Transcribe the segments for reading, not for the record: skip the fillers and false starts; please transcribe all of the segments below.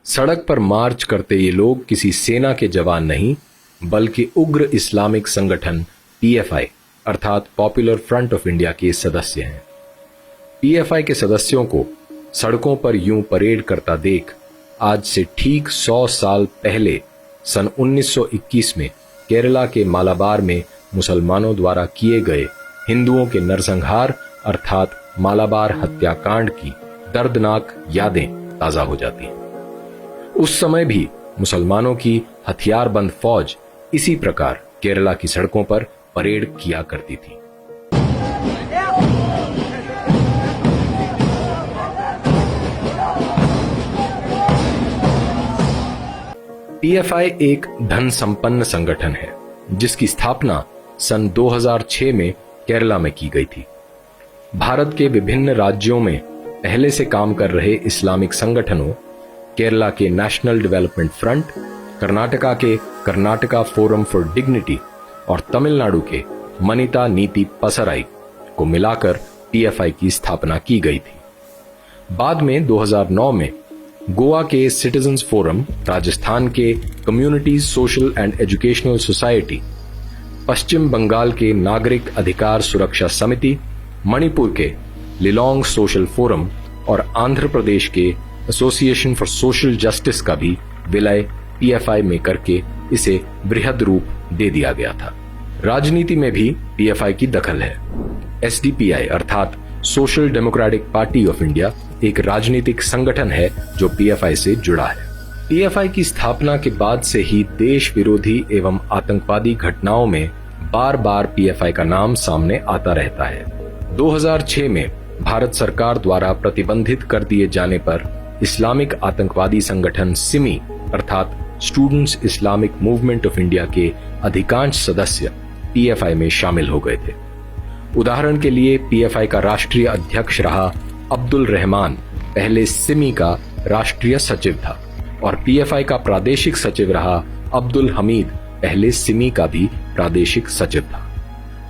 सड़क पर मार्च करते ये लोग किसी सेना के जवान नहीं बल्कि उग्र इस्लामिक संगठन पीएफआई अर्थात पॉपुलर फ्रंट ऑफ इंडिया के सदस्य हैं। पीएफआई के सदस्यों को सड़कों पर यूं परेड करता देख आज से ठीक 100 साल पहले सन 1921 में केरला के मालाबार में मुसलमानों द्वारा किए गए हिंदुओं के नरसंहार अर्थात मालाबार हत्याकांड की दर्दनाक यादें ताजा हो जाती हैं। उस समय भी मुसलमानों की हथियारबंद फौज इसी प्रकार केरला की सड़कों पर परेड किया करती थी। पीएफआई एक धन संपन्न संगठन है जिसकी स्थापना सन 2006 में केरला में की गई थी। भारत के विभिन्न राज्यों में पहले से काम कर रहे इस्लामिक संगठनों केरला के नेशनल डेवलपमेंट फ्रंट, कर्नाटका के कर्नाटका फोरम फॉर डिग्निटी और तमिलनाडु के मनिता नीति पसराई को मिलाकर पीएफआई की स्थापना की गई थी। बाद में 2009 में गोवा के सिटीजन्स फोरम, राजस्थान के community social and educational society, Paschim Bangal के नागरिक अधिकार सुरक्षा समिति, मणिपुर के लिलोंग सोशल फोरम और आंध्र प्रदेश के एसोसिएशन फॉर सोशल जस्टिस का भी विलय पीएफआई में करके इसे बृहद रूप दे दिया गया था। राजनीति में भी पीएफआई की दखल है। एसडीपीआई अर्थात social democratic party of India एक राजनीतिक संगठन है जो पीएफआई से जुड़ा है। पीएफआई की स्थापना के बाद से ही देश विरोधी एवं आतंकवादी घटनाओं में बार बार पीएफआई का नाम सामने आता रहता है। 2006 में भारत सरकार द्वारा प्रतिबंधित कर दिए जाने पर इस्लामिक आतंकवादी संगठन सिमी अर्थात students Islamic movement of India के अधिकांश सदस्य पीएफआई में शामिल हो गए थे। उदाहरण के लिए पीएफआई का राष्ट्रीय अध्यक्ष रहा अब्दुल रहमान पहले सिमी का राष्ट्रीय सचिव था और पीएफआई का प्रादेशिक सचिव रहा अब्दुल हमीद पहले सिमी का भी प्रादेशिक सचिव था।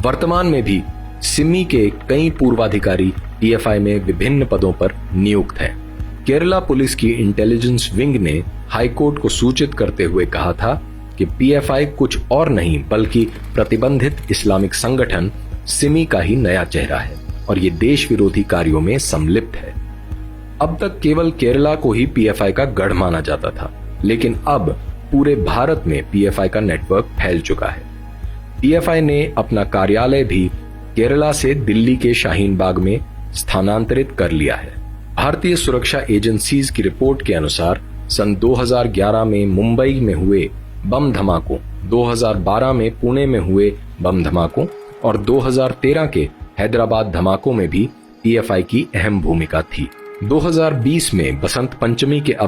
वर्तमान में भी सिमी के कई पूर्वाधिकारी पीएफआई में विभिन्न पदों पर नियुक्त हैं। केरला पुलिस की इंटेलिजेंस विंग ने हाईकोर्ट को सूचित करते हुए कहा था कि पीएफआई कुछ और नहीं बल्कि प्रतिबंधित इस्लामिक संगठन सिमी का ही नया चेहरा है और ये देश विरोधी कार्यों में सम्मिलित है। अब तक केवल केरला को ही पीएफआई का गढ़ माना जाता था, लेकिन अब पूरे भारत में पीएफआई का नेटवर्क फैल चुका है। पीएफआई ने अपना कार्यालय भी केरला से दिल्ली के शाहीन बाग में स्थानांतरित कर लिया है। भारतीय सुरक्षा एजेंसीज की रिपोर्ट के अनुसार सन 2011 में मुंबई में हुए बम धमाकों, 2012 में पुणे में हुए बम धमाकों और 2013 के हैदराबाद धमाकों में भी पीएफआई की अहम भूमिका थी। 2020 में बसंत पंचमी के